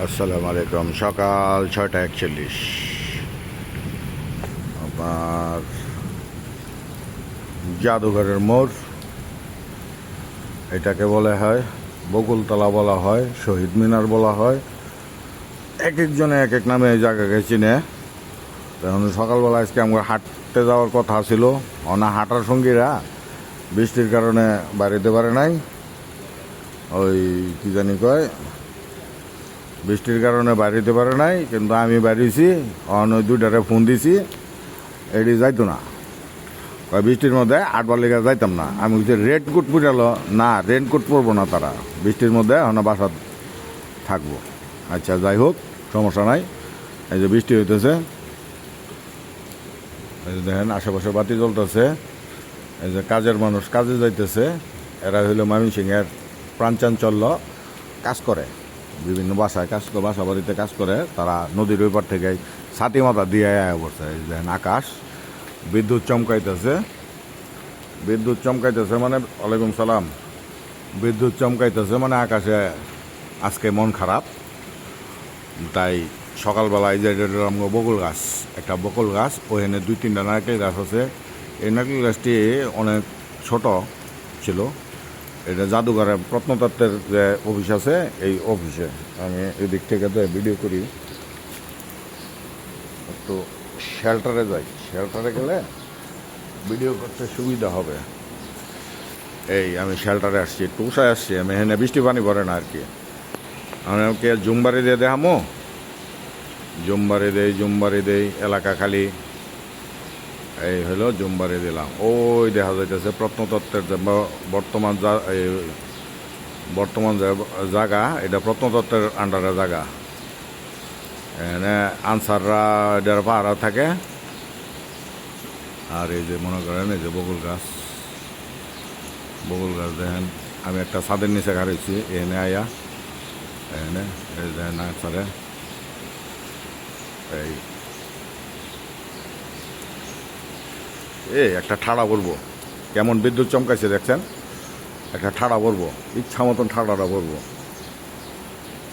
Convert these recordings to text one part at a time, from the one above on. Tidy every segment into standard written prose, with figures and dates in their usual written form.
আসসালামু আলাইকুম। সকাল 6টা 41। আপনার জাদুঘরের মোড়, এটাকে বলা হয় বকুলতলা, বলা হয় শহীদ মিনার, বলা হয় এক একজনে এক এক নামে এই জায়গাকে চিনে। তখন সকালবেলা আজকে আমরা হাঁটতে যাওয়ার কথা ছিল, অনা হাঁটার সঙ্গীরা বৃষ্টির কারণে বাড়িতে পারে নাই। ওই কি জানি কয়, বৃষ্টির কারণে বাড়িতে পারে নাই, কিন্তু আমি বাড়িছি। ওই দুইটারে ফোন দিছি, এটি যাইতো না, বৃষ্টির মধ্যে 8বার লেগে যাইতাম না। আমি বলছি রেনকোট পরালো না, রেনকোট পরবো না, তারা বৃষ্টির মধ্যে এখন বাসা থাকবো। আচ্ছা, যাই হোক, সমস্যা নাই। এই যে বৃষ্টি হইতেছে, এই যে দেখেন আশেপাশে বাতি জ্বলতেছে। এই যে কাজের মানুষ কাজে যাইতেছে, এরা হইলো ময়মনসিংহের প্রাণচাঞ্চল্য, কাজ করে বিভিন্ন বাসায়, বাসা বাড়িতে কাজ করে। তারা নদীর ওই পার থেকে ছাতি মাথা দিয়ে আয়া পড়ছে। এই দেখেন আকাশ, বিদ্যুৎ চমকাইতেছে, বিদ্যুৎ চমকাইতেছে মানে, ওয়ালাইকুম সালাম, বিদ্যুৎ চমকাইতেছে মানে আকাশে আজকে মন খারাপ। তাই সকালবেলায় যে বকুল গাছ, একটা বকুল গাছ, ওখানে 2-3টা নারকেল গাছ আছে। এই নারকেল গাছটি অনেক ছোট ছিল। এটা জাদুঘরের প্রত্নতত্ত্বের যে অফিস আছে, এই অফিসে আমি এদিক থেকে তো ভিডিও করি। একটু শেল্টারে যাই, শেল্টারে গেলে ভিডিও করতে সুবিধা হবে। এই আমি শেল্টারে আসছি, একটু উষায় আসছি আমি। এখানে বৃষ্টি পানি পড়ে না আর কি। আমি ওকে জুমবাড়ি দিয়ে দেখামো, জুমবাড়ি দেই এলাকা খালি। এই হলো জুমবাড়ি দিলাম। ওই দেখা যাইতেছে প্রত্নতত্ত্বের যে বর্তমান যে জায়গা, এটা প্রত্নতত্ত্বের আন্ডারে জায়গা। এখানে আনসাররা এটার পাহারা থাকে। আর এই যে মনে করেন, এই যে বকুল গাছ দেখেন। আমি একটা ছাদের নিচে গাড়িছি এখানে আয়া, এখানে এই যে আনসারে এই একটা ঠাড়া পড়বো। কেমন বিদ্যুৎ চমকাইছে দেখছেন? একটা ঠাড়া পড়বো, ইচ্ছা মতন ঠাড়াটা পড়বো।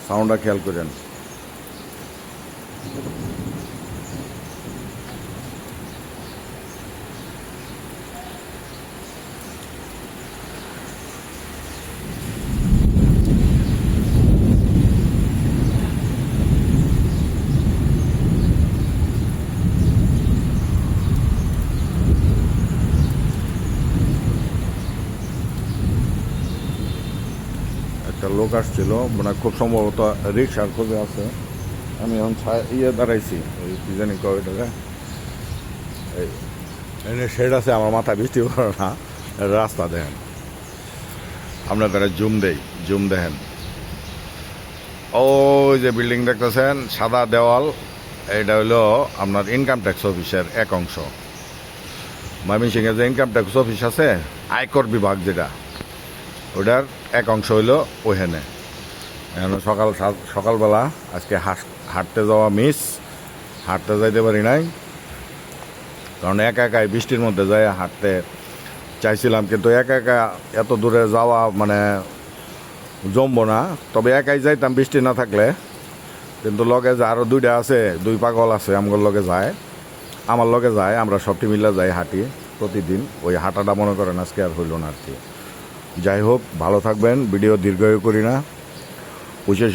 সাউন্ডটা খেয়াল করেন। একটা লোক আসছিল, মানে খুব সম্ভবত রিক্সার খোঁজে আছে। আমি এখন দাঁড়াইছি, ওই কি জানি কয় টাকা, এই এনে শেড আছে। আমার মাথা বৃষ্টি পড়ে না। রাস্তা দেখেন, আপনার তারা জুম দেখেন। ওই যে বিল্ডিং দেখতেছেন, সাদা দেওয়াল, এটা হইলো আপনার ইনকাম ট্যাক্স অফিসের এক অংশ। ময়মনসিংহে যে ইনকাম ট্যাক্স অফিস আছে, আয়কর বিভাগ যেটা, ওটার এক অংশ হইলো ওইখানে। এখন সকালবেলা আজকে হাঁটতে যাওয়া মিস, হাঁটতে যাইতে পারি নাই, কারণ একা একাই বৃষ্টির মধ্যে যাই হাঁটতে চাইছিলাম, কিন্তু একা একা এত দূরে যাওয়া মানে জমবো না। তবে একাই যাইতাম বৃষ্টি না থাকলে, কিন্তু লগে যে আরও 2টা আছে, 2 পাগল আছে আমার লগে যায়, আমরা সবটি মিলে যাই, হাঁটি প্রতিদিন। ওই হাঁটাটা মনে করেন আজকে আর হইল না আর কি। যাই হোক, ভালো থাকবেন, ভিডিও দীর্ঘায়ু করি না।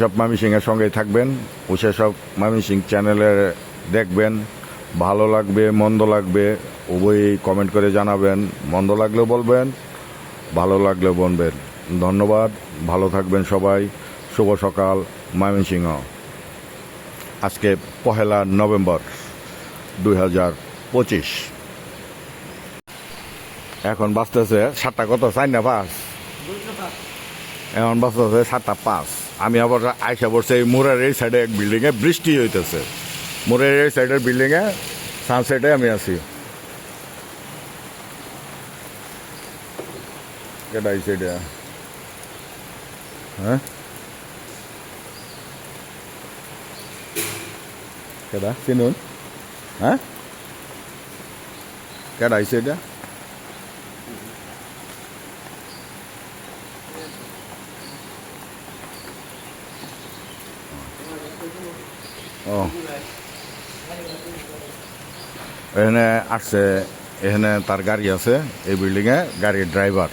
সব ময়মনসিংহের সঙ্গেই থাকবেন, সব ময়মনসিংহ চ্যানেলে দেখবেন। ভালো লাগবে মন্দ লাগবে উভয়ই কমেন্ট করে জানাবেন। মন্দ লাগলেও বলবেন, ভালো লাগলেও বলবেন। ধন্যবাদ, ভালো থাকবেন সবাই। শুভ সকাল ময়মনসিংহ। আজকে 1 নভেম্বর 2025। এখন বাজতেছে 7টা কত, 4 না 5, এখন বাজতেছে 7টা 5। আমি আবার আইসা পড়ছে এই মোড়ের এই সাইডে এক বিল্ডিংয়ে, বৃষ্টি হইতেছে। মোড়ের এই সাইডের বিল্ডিংয়ে সানসেটে আমি আছি। কেটা এই সাইডে, হ্যাঁ কেটা চিনুন, হ্যাঁ কেটা এই সাইডে, ও এখানে আসছে, এখানে তার গাড়ি আছে এই বিল্ডিংয়ে, গাড়ির ড্রাইভার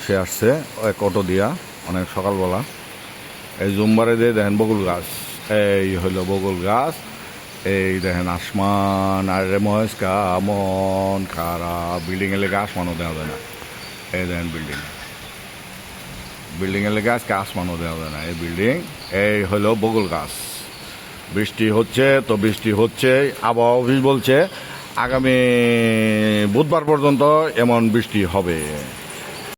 সে আসছে এক অটো দিয়া অনেক সকালবেলা। এই জুমবারে দিয়ে দেখেন বকুল গাছ, এই হইল বকুল গাছ, এই দেখেন আসমান, আর রে মহেশ মন খারাপ, বিল্ডিংয়ের লেগে আসমানও দেওয়া যায় না। এই দেখেন বিল্ডিংয়ের লেগে আজকে আসমানও দেওয়া যায় না। এই বিল্ডিং, এই হইল বকুল গাছ। বৃষ্টি হচ্ছে তো বৃষ্টি হচ্ছে, আবহাওয়া অফিস বলছে আগামী বুধবার পর্যন্ত এমন বৃষ্টি হবে।